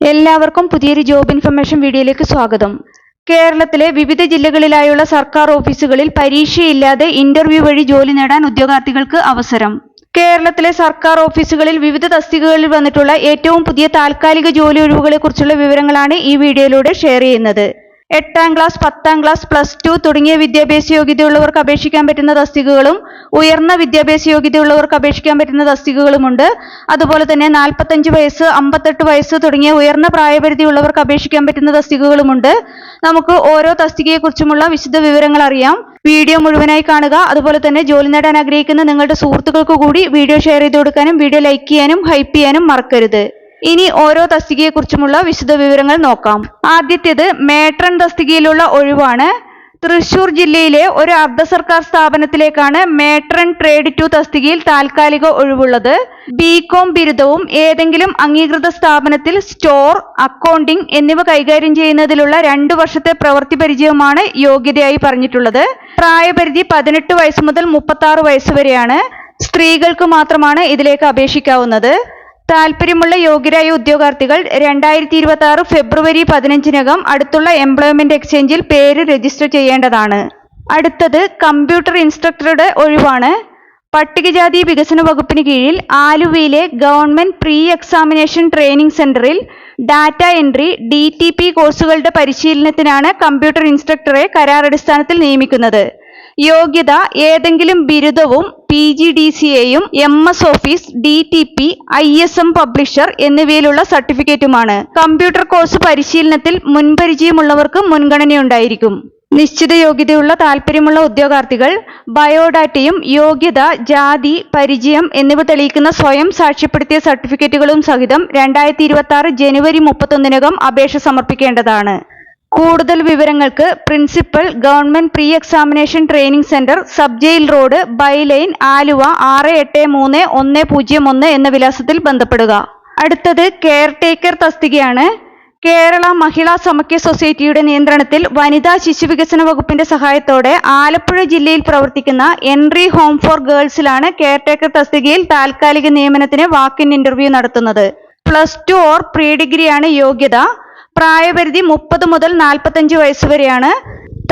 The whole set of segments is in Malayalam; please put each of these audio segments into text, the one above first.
എല്ലാവർക്കും പുതിയൊരു ജോബ് ഇൻഫർമേഷൻ വീഡിയോയിലേക്ക് സ്വാഗതം. കേരളത്തിലെ വിവിധ ജില്ലകളിലായുള്ള സർക്കാർ ഓഫീസുകളിൽ പരീക്ഷയില്ലാതെ ഇന്റർവ്യൂ വഴി ജോലി നേടാൻ ഉദ്യോഗാർത്ഥികൾക്ക് അവസരം. കേരളത്തിലെ സർക്കാർ ഓഫീസുകളിൽ വിവിധ തസ്തികകളിൽ വന്നിട്ടുള്ള ഏറ്റവും പുതിയ താൽക്കാലിക ജോലി ഒഴിവുകളെ കുറിച്ചുള്ള വിവരങ്ങളാണ് ഈ വീഡിയോയിലൂടെ ഷെയർ ചെയ്യുന്നത്. 8ാം ക്ലാസ്, 10ാം ക്ലാസ്, +2 തുടങ്ങിയ വിദ്യാഭ്യാസ യോഗ്യതയുള്ളവർക്ക് അപേക്ഷിക്കാൻ പറ്റുന്ന തസ്തികകളും ഉയർന്ന വിദ്യാഭ്യാസ യോഗ്യതയുള്ളവർക്ക് അപേക്ഷിക്കാൻ പറ്റുന്ന തസ്തികകളുമുണ്ട്. അതുപോലെ തന്നെ 45 വയസ്സ്, 58 വയസ്സ് തുടങ്ങിയ ഉയർന്ന പ്രായപരിധിയുള്ളവർക്ക് അപേക്ഷിക്കാൻ പറ്റുന്ന തസ്തികകളുമുണ്ട്. നമുക്ക് ഓരോ തസ്തികയെക്കുറിച്ചുമുള്ള വിശദ വിവരങ്ങൾ അറിയാം. വീഡിയോ മുഴുവനായി കാണുക. അതുപോലെ തന്നെ ജോലി നേടാൻ ആഗ്രഹിക്കുന്ന നിങ്ങളുടെ സുഹൃത്തുക്കൾക്ക് കൂടി വീഡിയോ ഷെയർ ചെയ്ത് കൊടുക്കാനും വീഡിയോ ലൈക്ക് ചെയ്യാനും ഹൈപ്പ് ചെയ്യാനും മറക്കരുത്. ഇനി ഓരോ തസ്തികയെക്കുറിച്ചുമുള്ള വിശദ വിവരങ്ങൾ നോക്കാം. ആദ്യത്തേത് മേട്രൺ തസ്തികയിലുള്ള ഒഴിവാണ്. തൃശൂർ ജില്ലയിലെ ഒരു അർദ്ധ സർക്കാർ സ്ഥാപനത്തിലേക്കാണ് മേട്രൺ ട്രേഡ് 2 തസ്തികയിൽ താൽക്കാലിക ഒഴിവുള്ളത്. ബികോം ബിരുദവും ഏതെങ്കിലും അംഗീകൃത സ്ഥാപനത്തിൽ സ്റ്റോർ, അക്കൗണ്ടിംഗ് എന്നിവ കൈകാര്യം ചെയ്യുന്നതിലുള്ള 2 വർഷത്തെ പ്രവൃത്തി പരിചയവുമാണ് യോഗ്യതയായി പറഞ്ഞിട്ടുള്ളത്. പ്രായപരിധി 18 വയസ്സ് മുതൽ 36 വയസ്സ് വരെയാണ്. സ്ത്രീകൾക്ക് മാത്രമാണ് ഇതിലേക്ക് അപേക്ഷിക്കാവുന്നത്. താൽപ്പര്യമുള്ള യോഗ്യരായ ഉദ്യോഗാർത്ഥികൾ 2026 ഫെബ്രുവരി 15-നകം അടുത്തുള്ള എംപ്ലോയ്മെന്റ് എക്സ്ചേഞ്ചിൽ പേര് രജിസ്റ്റർ ചെയ്യേണ്ടതാണ്. അടുത്തത് കമ്പ്യൂട്ടർ ഇൻസ്ട്രക്ടറുടെ ഒഴിവാണ്. പട്ടികജാതി വികസന വകുപ്പിന് കീഴിൽ ആലുവയിലെ ഗവൺമെന്റ് പ്രീ എക്സാമിനേഷൻ ട്രെയിനിങ് സെന്ററിൽ ഡാറ്റ എൻട്രി, DTP കോഴ്സുകളുടെ പരിശീലനത്തിനാണ് കമ്പ്യൂട്ടർ ഇൻസ്ട്രക്ടറെ കരാറടിസ്ഥാനത്തിൽ നിയമിക്കുന്നത്. യോഗ്യത ഏതെങ്കിലും ബിരുദവും PGDCAയും MS office, DTP, ISM publisher എന്നിവയിലുള്ള സർട്ടിഫിക്കറ്റുമാണ്. കമ്പ്യൂട്ടർ കോഴ്സ് പരിശീലനത്തിൽ മുൻപരിചയമുള്ളവർക്ക് മുൻഗണനയുണ്ടായിരിക്കും. നിശ്ചിത യോഗ്യതയുള്ള താൽപ്പര്യമുള്ള ഉദ്യോഗാർത്ഥികൾ ബയോഡാറ്റയും യോഗ്യത, ജാതി, പരിചയം എന്നിവ തെളിയിക്കുന്ന സ്വയം സാക്ഷ്യപ്പെടുത്തിയ സർട്ടിഫിക്കറ്റുകളും സഹിതം 2026 ജനുവരി 31-നകം അപേക്ഷ സമർപ്പിക്കേണ്ടതാണ്. കൂടുതൽ വിവരങ്ങൾക്ക് principal, government pre examination training centre, sub jail road, bylane, Aluva 683101 എന്ന വിലാസത്തിൽ ബന്ധപ്പെടുക. അടുത്തത് കെയർ ടേക്കർ തസ്തികയാണ്. കേരള മഹിളാ സമക്യ സൊസൈറ്റിയുടെ നിയന്ത്രണത്തിൽ വനിതാ ശിശുവികസന വകുപ്പിന്റെ സഹായത്തോടെ ആലപ്പുഴ ജില്ലയിൽ പ്രവർത്തിക്കുന്ന എൻട്രി ഹോം ഫോർ ഗേൾസിലാണ് കെയർ ടേക്കർ തസ്തികയിൽ താൽക്കാലിക നിയമനത്തിന് വാക്ക്-ഇൻ ഇന്റർവ്യൂ നടത്തുന്നത്. +2 ഓർ പ്രീ ഡിഗ്രിയാണ് യോഗ്യത. പ്രായപരിധി 30 മുതൽ 45 വയസ്സ് വരെയാണ്.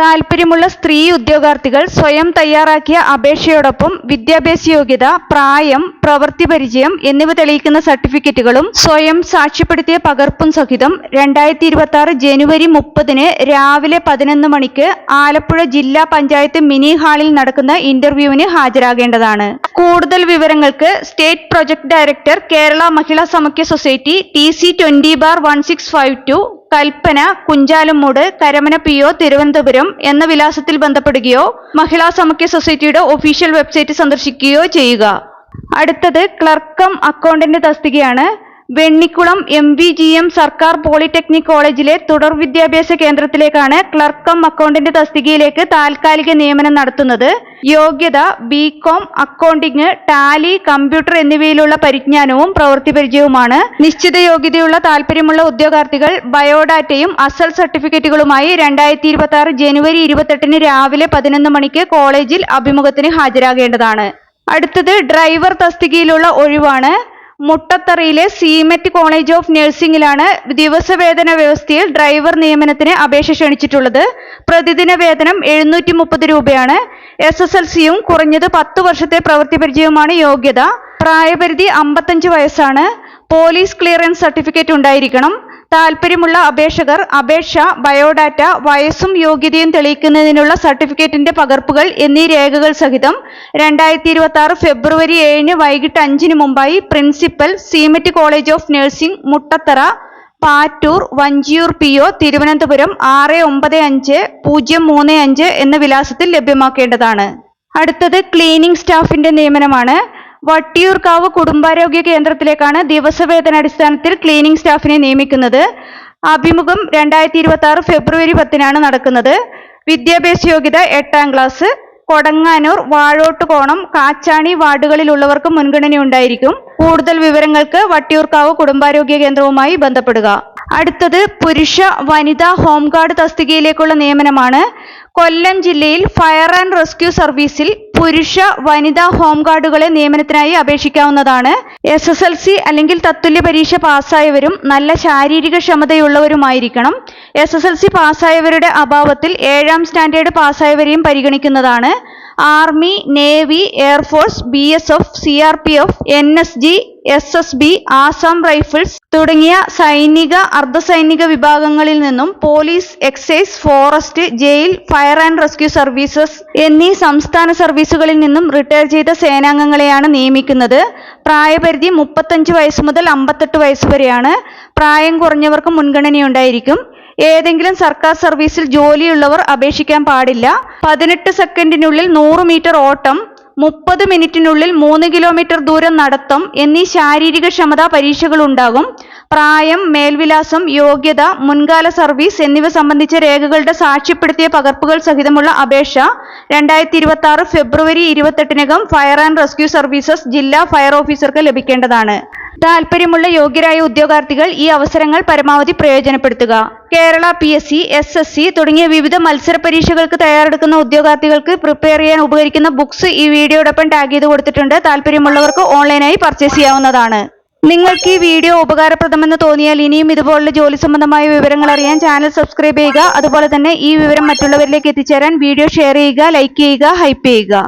താൽപ്പര്യമുള്ള സ്ത്രീ ഉദ്യോഗാർത്ഥികൾ സ്വയം തയ്യാറാക്കിയ അപേക്ഷയോടൊപ്പം വിദ്യാഭ്യാസ യോഗ്യത, പ്രായം, പ്രവൃത്തി പരിചയം എന്നിവ തെളിയിക്കുന്ന സർട്ടിഫിക്കറ്റുകളും സ്വയം സാക്ഷ്യപ്പെടുത്തിയ പകർപ്പും സഹിതം 2026 ജനുവരി 30-ന് രാവിലെ 11 മണിക്ക് ആലപ്പുഴ ജില്ലാ പഞ്ചായത്ത് മിനി ഹാളിൽ നടക്കുന്ന ഇന്റർവ്യൂവിന് ഹാജരാകേണ്ടതാണ്. കൂടുതൽ വിവരങ്ങൾക്ക് state project director, Kerala Mahila Samakhya society, TC 20/1652, കൽപ്പന, കുഞ്ചാലുമൂട്, കരമന PO, തിരുവനന്തപുരം എന്ന വിലാസത്തിൽ ബന്ധപ്പെടുകയോ മഹിളാ സമക്യ സൊസൈറ്റിയുടെ ഒഫീഷ്യൽ വെബ്സൈറ്റ് സന്ദർശിക്കുകയോ ചെയ്യുക. അടുത്തത് ക്ലർക്ക് അക്കൗണ്ടന്റ് തസ്തികയാണ്. വെണ്ണിക്കുളം MVGM സർക്കാർ പോളിടെക്നിക് കോളേജിലെ തുടർ വിദ്യാഭ്യാസ കേന്ദ്രത്തിലേക്കാണ് ക്ലർക്ക് അക്കൗണ്ടന്റ് തസ്തികയിലേക്ക് താൽക്കാലിക നിയമനം നടത്തുന്നത്. യോഗ്യത ബികോം, അക്കൗണ്ടിംഗ്, ടാലി, കമ്പ്യൂട്ടർ എന്നിവയിലുള്ള പരിജ്ഞാനവും പ്രവൃത്തി പരിചയവുമാണ്. നിശ്ചിത യോഗ്യതയുള്ള താൽപ്പര്യമുള്ള ഉദ്യോഗാർത്ഥികൾ ബയോഡാറ്റയും അസൽ സർട്ടിഫിക്കറ്റുകളുമായി 2026 ജനുവരി 28-ന് രാവിലെ 11 മണിക്ക് കോളേജിൽ അഭിമുഖത്തിന് ഹാജരാകേണ്ടതാണ്. അടുത്തത് ഡ്രൈവർ തസ്തികയിലുള്ള ഒഴിവാണ്. മുട്ടത്തറയിലെ സീമെറ്റ് കോളേജ് ഓഫ് നഴ്സിംഗിലാണ് ദിവസവേതന വ്യവസ്ഥയിൽ ഡ്രൈവർ നിയമനത്തിന് അപേക്ഷ ക്ഷണിച്ചിട്ടുള്ളത്. പ്രതിദിന വേതനം 730 രൂപയാണ്. SSLCയും കുറഞ്ഞത് 10 വർഷത്തെ പ്രവൃത്തി പരിചയവുമാണ് യോഗ്യത. പ്രായപരിധി 55 വയസ്സാണ്. പോലീസ് ക്ലിയറൻസ് സർട്ടിഫിക്കറ്റ് ഉണ്ടായിരിക്കണം. താൽപ്പര്യമുള്ള അപേക്ഷകർ അപേക്ഷ, ബയോഡാറ്റ, വയസ്സും യോഗ്യതയും തെളിയിക്കുന്നതിനുള്ള സർട്ടിഫിക്കറ്റിന്റെ പകർപ്പുകൾ എന്നീ രേഖകൾ സഹിതം 2026 ഫെബ്രുവരി 7-ന് വൈകിട്ട് 5-ന് മുമ്പായി principal, SIMET college of nursing, Muttathara, Pattoor, Vanchiyoor PO, Thiruvananthapuram 695035 എന്ന വിലാസത്തിൽ ലഭ്യമാക്കേണ്ടതാണ്. അടുത്തത് ക്ലീനിംഗ് സ്റ്റാഫിന്റെ നിയമനമാണ്. വട്ടിയൂർക്കാവ് കുടുംബാരോഗ്യ കേന്ദ്രത്തിലേക്കാണ് ദിവസവേതനാടിസ്ഥാനത്തിൽ ക്ലീനിംഗ് സ്റ്റാഫിനെ നിയമിക്കുന്നത്. അഭിമുഖം 2026 ഫെബ്രുവരി 10-നാണ് നടക്കുന്നത്. വിദ്യാഭ്യാസ യോഗ്യത 8ാം ക്ലാസ്. കൊടങ്ങാനൂർ, വാഴോട്ടുകോണം, കാച്ചാണി വാർഡുകളിലുള്ളവർക്ക് മുൻഗണനയുണ്ടായിരിക്കും. കൂടുതൽ വിവരങ്ങൾക്ക് വട്ടിയൂർക്കാവ് കുടുംബാരോഗ്യ കേന്ദ്രവുമായി ബന്ധപ്പെടുക. അടുത്തത് പുരുഷ വനിതാ ഹോംഗാർഡ് തസ്തികയിലേക്കുള്ള നിയമനമാണ്. കൊല്ലം ജില്ലയിൽ ഫയർ ആൻഡ് റെസ്ക്യൂ സർവീസിൽ പുരുഷ വനിതാ ഹോം ഗാർഡുകളെ നിയമനത്തിനായി അപേക്ഷിക്കാവുന്നതാണ്. SSLC അല്ലെങ്കിൽ തത്തുല്യ പരീക്ഷ പാസ്സായവരും നല്ല ശാരീരിക ക്ഷമതയുള്ളവരുമായിരിക്കണം. SSLC പാസ്സായവരുടെ അഭാവത്തിൽ 7ാം സ്റ്റാൻഡേർഡ് പാസ്സായവരെയും പരിഗണിക്കുന്നതാണ്. Army, navy, air force, BSF, CRPF, NSG, SSB, Assam rifles തുടങ്ങിയ സൈനിക, അർദ്ധസൈനിക വിഭാഗങ്ങളിൽ നിന്നും police, excise, forest, jail, fire and rescue services എന്നീ സംസ്ഥാന സർവീസുകളിൽ നിന്നും റിട്ടയർ ചെയ്ത സേനാംഗങ്ങളെയാണ് നിയമിക്കുന്നത്. പ്രായപരിധി 35 വയസ്സ് മുതൽ 58 വയസ്സ് വരെയാണ്. പ്രായം കുറഞ്ഞവർക്ക് മുൻഗണനയുണ്ടായിരിക്കും. ഏതെങ്കിലും സർക്കാർ സർവീസിൽ ജോലിയുള്ളവർ അപേക്ഷിക്കാൻ പാടില്ല. 18 സെക്കൻഡിനുള്ളിൽ 100 മീറ്റർ ഓട്ടം, 30 മിനിറ്റിനുള്ളിൽ 3 കിലോമീറ്റർ ദൂരം നടത്തം എന്നീ ശാരീരിക ക്ഷമതാ പരീക്ഷകൾ ഉണ്ടാകും. പ്രായം, മേൽവിലാസം, യോഗ്യത, മുൻകാല സർവീസ് എന്നിവ സംബന്ധിച്ച രേഖകളുടെ സാക്ഷ്യപ്പെടുത്തിയ പകർപ്പുകൾ സഹിതമുള്ള അപേക്ഷ 2026 ഫെബ്രുവരി 28-നകം ഫയർ ആൻഡ് റെസ്ക്യൂ സർവീസസ് ജില്ലാ ഫയർ ഓഫീസർക്ക് ലഭിക്കേണ്ടതാണ്. താൽപ്പര്യമുള്ള യോഗ്യരായ ഉദ്യോഗാർത്ഥികൾ ഈ അവസരങ്ങൾ പരമാവധി പ്രയോജനപ്പെടുത്തുക. കേരള PSC, SSC തുടങ്ങിയ വിവിധ മത്സര പരീക്ഷകൾക്ക് തയ്യാറെടുക്കുന്ന ഉദ്യോഗാർത്ഥികൾക്ക് പ്രിപ്പയർ ചെയ്യാൻ ഉപകരിക്കുന്ന ബുക്സ് ഈ വീഡിയോടൊപ്പം ടാഗ് ചെയ്ത് കൊടുത്തിട്ടുണ്ട്. താൽപ്പര്യമുള്ളവർക്ക് ഓൺലൈനായി പർച്ചേസ് ചെയ്യാവുന്നതാണ്. നിങ്ങൾക്ക് ഈ വീഡിയോ ഉപകാരപ്രദമെന്ന് തോന്നിയാൽ ഇനിയും ഇതുപോലുള്ള ജോലി സംബന്ധമായ വിവരങ്ങൾ അറിയാൻ ചാനൽ സബ്സ്ക്രൈബ് ചെയ്യുക. അതുപോലെ തന്നെ ഈ വിവരം മറ്റുള്ളവരിലേക്ക് എത്തിച്ചേരാൻ വീഡിയോ ഷെയർ ചെയ്യുക, ലൈക്ക് ചെയ്യുക, ഹൈപ്പ് ചെയ്യുക.